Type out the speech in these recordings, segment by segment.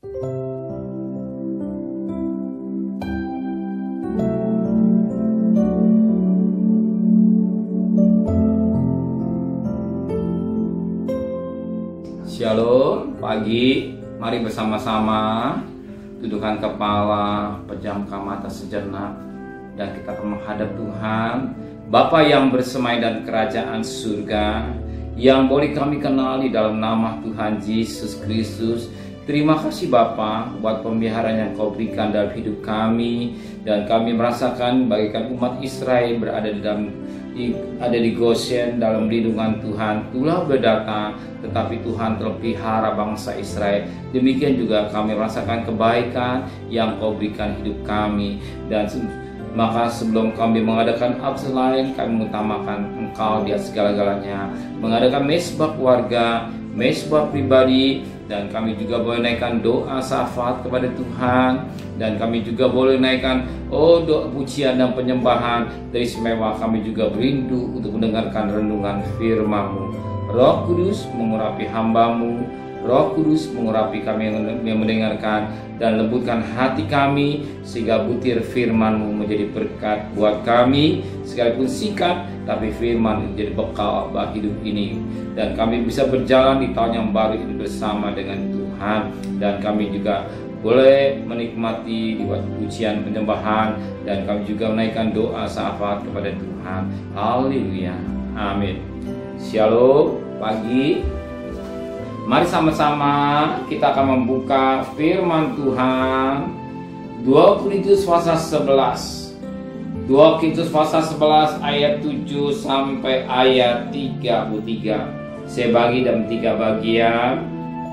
Shalom, pagi, mari bersama-sama tundukkan kepala, pejamkan mata sejenak, dan kita akan menghadap Tuhan, Bapa yang bersemai dan kerajaan surga, yang boleh kami kenali dalam nama Tuhan Yesus Kristus. Terima kasih Bapa buat pemeliharaan yang Kau berikan dalam hidup kami, dan kami merasakan bagaikan umat Israel berada di Goshen dalam lindungan Tuhan. Tulah berdatang, tetapi Tuhan terpelihara bangsa Israel. Demikian juga kami merasakan kebaikan yang Kau berikan hidup kami. Dan maka sebelum kami mengadakan akses lain, kami mengutamakan Engkau di atas segala-galanya. Mengadakan mesbah keluarga, mesbah pribadi, dan kami juga boleh naikkan doa syafaat kepada Tuhan, dan kami juga boleh naikkan doa pujian dan penyembahan. Dari istimewa kami juga berindu untuk mendengarkan renungan firman-Mu. Roh Kudus mengurapi hamba-Mu, Roh Kudus mengurapi kami yang mendengarkan, dan lembutkan hati kami sehingga butir firman-Mu menjadi berkat buat kami. Sekalipun singkat, tapi firman menjadi bekal bagi hidup ini, dan kami bisa berjalan di tahun yang baru ini bersama dengan Tuhan. Dan kami juga boleh menikmati di waktu pujian penyembahan, dan kami juga menaikkan doa syafaat kepada Tuhan. Haleluya, amin. Shalom, pagi. Mari sama-sama kita akan membuka firman Tuhan 2 Korintus pasal 11. 2 Korintus pasal 11 ayat 7 sampai ayat 33. Saya bagi dalam 3 bagian.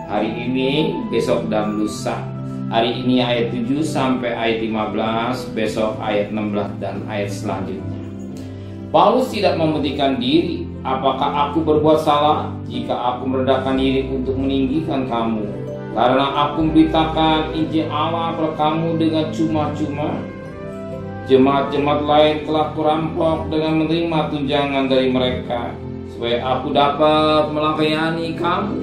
Hari ini, besok, dan lusa. Hari ini ayat 7 sampai ayat 15, besok ayat 16 dan ayat selanjutnya. Paulus tidak mementingkan diri. Apakah aku berbuat salah jika aku merendahkan diri untuk meninggikan kamu? Karena aku memberitakan Injil Allah kepada kamu dengan cuma-cuma. Jemaat-jemaat lain telah kurampok dengan menerima tunjangan dari mereka, supaya aku dapat melayani kamu.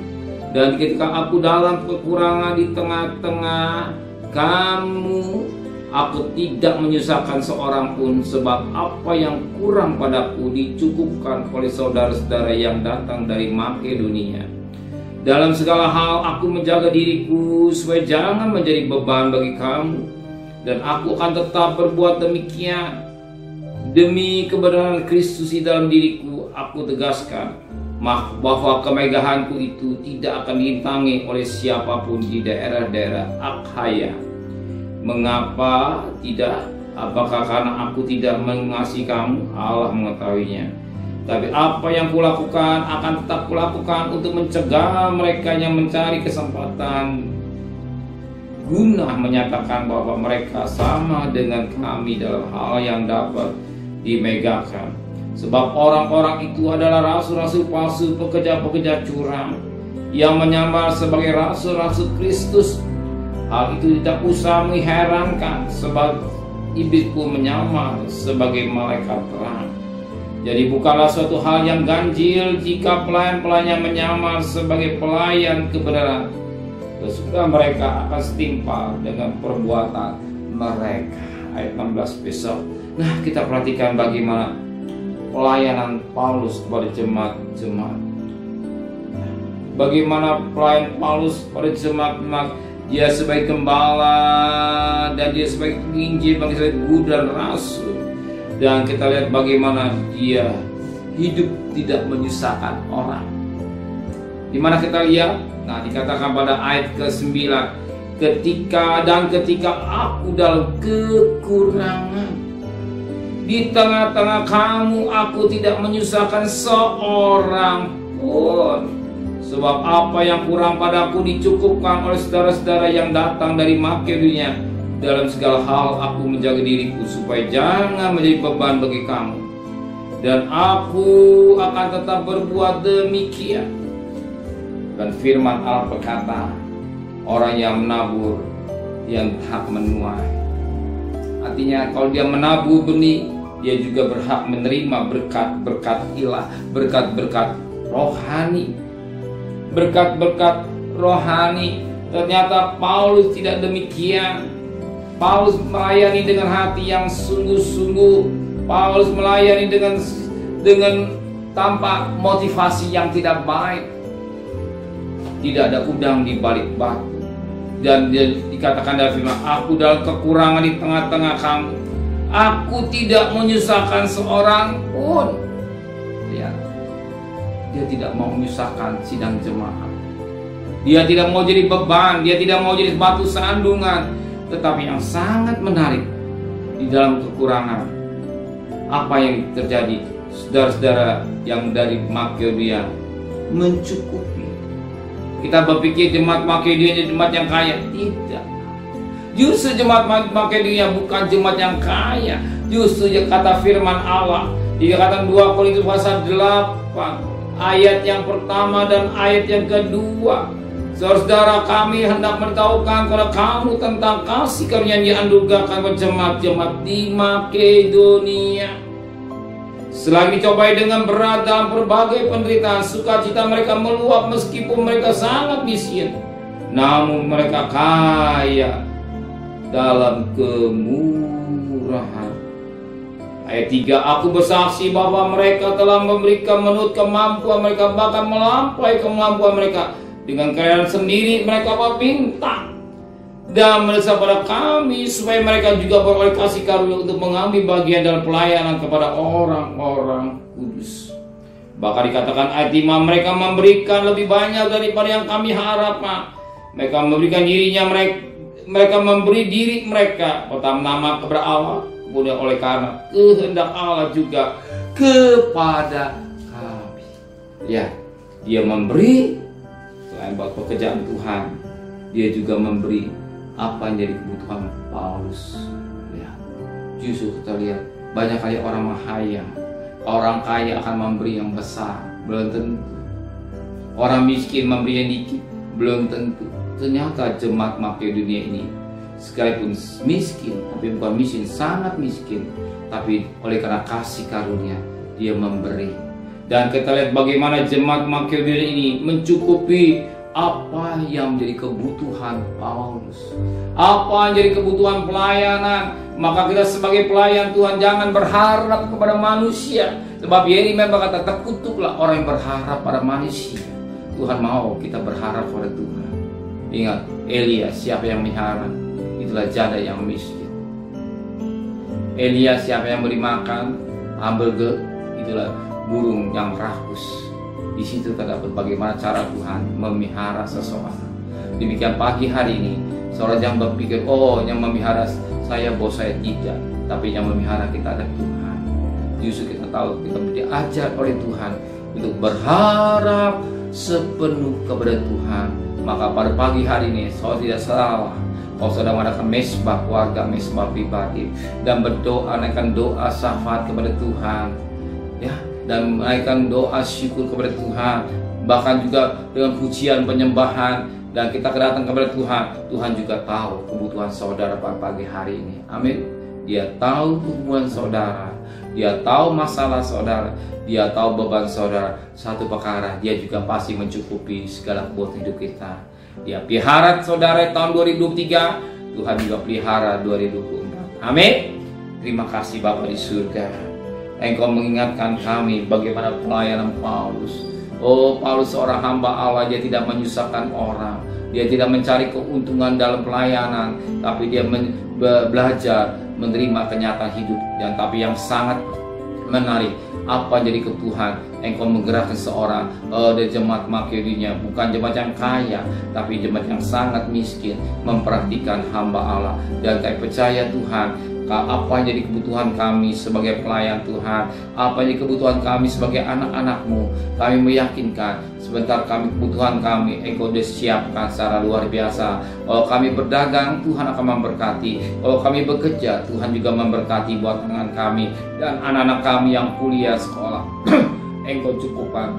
Dan ketika aku dalam kekurangan di tengah-tengah kamu, aku tidak menyusahkan seorang pun, sebab apa yang kurang padaku dicukupkan oleh saudara-saudara yang datang dari Makedonia. Dalam segala hal aku menjaga diriku supaya jangan menjadi beban bagi kamu, dan aku akan tetap berbuat demikian. Demi kebenaran Kristus di dalam diriku, aku tegaskan bahwa kemegahanku itu tidak akan dirintangi oleh siapapun di daerah-daerah Akhaya. Mengapa tidak? Apakah karena aku tidak mengasihi kamu? Allah mengetahuinya. Tapi apa yang kulakukan akan tetap kulakukan untuk mencegah mereka yang mencari kesempatan guna menyatakan bahwa mereka sama dengan kami dalam hal yang dapat dimegahkan. Sebab orang-orang itu adalah rasul-rasul palsu, pekerja-pekerja curang yang menyamar sebagai rasul-rasul Kristus. Hal itu tidak usah mengherankan, sebab iblis pun menyamar sebagai malaikat terang. Jadi bukanlah suatu hal yang ganjil jika pelayan-pelayannya menyamar sebagai pelayan kebenaran. Sesudah mereka akan setimpal dengan perbuatan mereka. Ayat 16 besok. Nah, kita perhatikan bagaimana pelayanan Paulus kepada jemaat-jemaat. Bagaimana pelayan Paulus pada jemaat-jemaat. Dia sebagai gembala, dan dia sebagai penginjil, sebagai guru dan rasul. Dan kita lihat bagaimana dia hidup tidak menyusahkan orang. Dimana kita lihat, nah dikatakan pada ayat ke-9, ketika aku dalam kekurangan, di tengah-tengah kamu aku tidak menyusahkan seorang pun. Sebab apa yang kurang padaku dicukupkan oleh saudara-saudara yang datang dari Makedonia. Dalam segala hal aku menjaga diriku supaya jangan menjadi beban bagi kamu. Dan aku akan tetap berbuat demikian. Dan firman Allah berkata, orang yang menabur yang berhak menuai. Artinya kalau dia menabur benih, dia juga berhak menerima berkat-berkat ilah, berkat-berkat rohani. Berkat-berkat rohani Ternyata Paulus tidak demikian. Paulus melayani dengan hati yang sungguh-sungguh. Paulus melayani dengan tanpa motivasi yang tidak baik. Tidak ada udang di balik batu. Dan dikatakan dalam firman, aku dalam kekurangan di tengah-tengah kamu. Aku tidak menyusahkan seorang pun. Lihat, dia tidak mau menyusahkan sidang jemaat. Dia tidak mau jadi beban, dia tidak mau jadi batu sandungan. Tetapi yang sangat menarik, di dalam kekurangan, apa yang terjadi? Saudara-saudara yang dari Makedonia mencukupi. Kita berpikir jemaat Makedonia jemaat yang kaya. Tidak. Justru jemaat Makedonia bukan jemaat yang kaya. Justru kata firman Allah, dikatakan 2 Korintus pasal 8 ayat yang pertama dan ayat yang kedua. Saudara, kami hendak memberitahukan kepada kamu tentang kasih karunia yang dianugerahkan kepada jemaat-jemaat di Makedonia. Selagi dicobai dengan berat dalam berbagai penderitaan, sukacita mereka meluap meskipun mereka sangat miskin. Namun mereka kaya dalam kemurahan. Ayat 3, aku bersaksi bahwa mereka telah memberikan menurut kemampuan mereka, bahkan melampaui kemampuan mereka. Dengan kekayaan sendiri mereka meminta dan mendesak pada kami supaya mereka juga beroleh kasih karunia untuk mengambil bagian dalam pelayanan kepada orang-orang kudus. Bahkan dikatakan ayat 5, mereka memberikan lebih banyak daripada yang kami harapkan. Mereka memberikan dirinya, mereka memberi diri mereka pertama-tama kepada Allah, kemudian oleh karena kehendak Allah juga kepada kami. Ya, dia memberi. Selain buat pekerjaan Tuhan, dia juga memberi apa yang jadi kebutuhan Paulus. Ya, justru kita lihat banyak kali orang kaya. Orang kaya akan memberi yang besar, belum tentu. Orang miskin memberi yang dikit, belum tentu. Ternyata jemaat Makedonia ini sekalipun miskin, tapi bukan miskin, sangat miskin, tapi oleh karena kasih karunia dia memberi. Dan kita lihat bagaimana jemaat Makedonia ini mencukupi apa yang menjadi kebutuhan Paulus, apa yang jadi kebutuhan pelayanan. Maka kita sebagai pelayan Tuhan jangan berharap kepada manusia. Sebab Yeremia berkata, terkutuklah orang yang berharap pada manusia. Tuhan mau kita berharap pada Tuhan. Ingat, Elia siapa yang melihara? Itulah janda yang miskin. Elia siapa yang beri makan? Hamburger. Itulah burung yang rakus. Di situ terdapat bagaimana cara Tuhan memelihara seseorang. Demikian pagi hari ini, seorang jangan berpikir, oh yang memelihara saya, bos saya, tidak. Tapi yang memelihara kita adalah Tuhan. Justru kita tahu, kita diajar oleh Tuhan untuk berharap sepenuh kepada Tuhan. Maka pada pagi hari ini, saudara tidak salah kalau saudara mengadakan mesbah keluarga, mesbah pribadi, dan berdoa, naikkan doa syafaat kepada Tuhan, ya, dan menaikkan doa syukur kepada Tuhan, bahkan juga dengan pujian penyembahan, dan kita kedatang kepada Tuhan. Tuhan juga tahu kebutuhan saudara pada pagi hari ini. Amin. Dia tahu kebutuhan saudara, dia tahu masalah saudara, dia tahu beban saudara. Satu perkara, dia juga pasti mencukupi segala kebutuhan hidup kita. Dia pelihara saudara tahun 2023, Tuhan juga pelihara 2024. Amin. Terima kasih Bapa di surga. Engkau mengingatkan kami bagaimana pelayanan Paulus. Oh, Paulus seorang hamba Allah, dia tidak menyusahkan orang. Dia tidak mencari keuntungan dalam pelayanan, tapi dia belajar menerima kenyataan hidup. Dan tapi yang sangat menarik, apa jadi kebutuhan? Engkau menggerakkan seorang dari jemaat Makedonia, bukan jemaat yang kaya, tapi jemaat yang sangat miskin, memperhatikan hamba Allah. Dan kami percaya Tuhan, apa yang jadi kebutuhan kami sebagai pelayan Tuhan, apa yang jadi kebutuhan kami sebagai anak-anak-Mu, kami meyakinkan sebentar kami kebutuhan kami Engkau sudah siapkan secara luar biasa. Kalau kami berdagang, Tuhan akan memberkati. Kalau kami bekerja, Tuhan juga memberkati buat tangan kami dan anak-anak kami yang kuliah sekolah. Engkau cukupkan.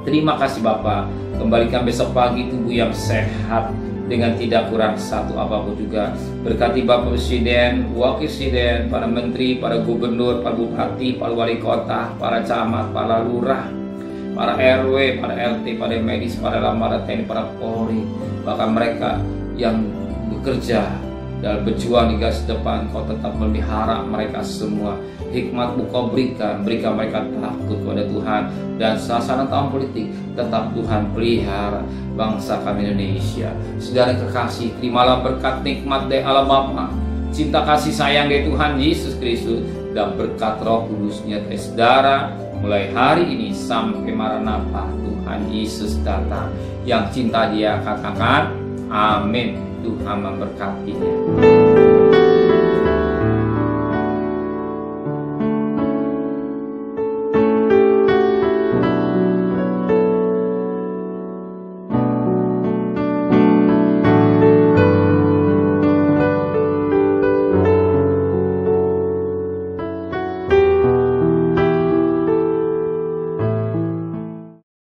Terima kasih Bapa. Kembalikan besok pagi tubuh yang sehat dengan tidak kurang satu apapun juga. Berkati Bapak Presiden, Wakil Presiden, para Menteri, para Gubernur, para Bupati, para Wali Kota, para Camat, para Lurah, para RW, para LT, para medis, para lamara TNI, para Polri, bahkan mereka yang bekerja dan berjuang di garis depan, Kau tetap memelihara mereka semua. Hikmat-Mu Kau berikan mereka takut kepada Tuhan, dan suasana tahun politik tetap Tuhan pelihara bangsa kami Indonesia. Saudara kekasih, terimalah berkat nikmat dari Allah Bapa, cinta kasih sayang dari Tuhan Yesus Kristus, dan berkat Roh Kudus-Nya dari saudara mulai hari ini sampai Maranatha Tuhan Yesus datang. Yang cinta Dia katakan amin. Tuhan memberkatinya.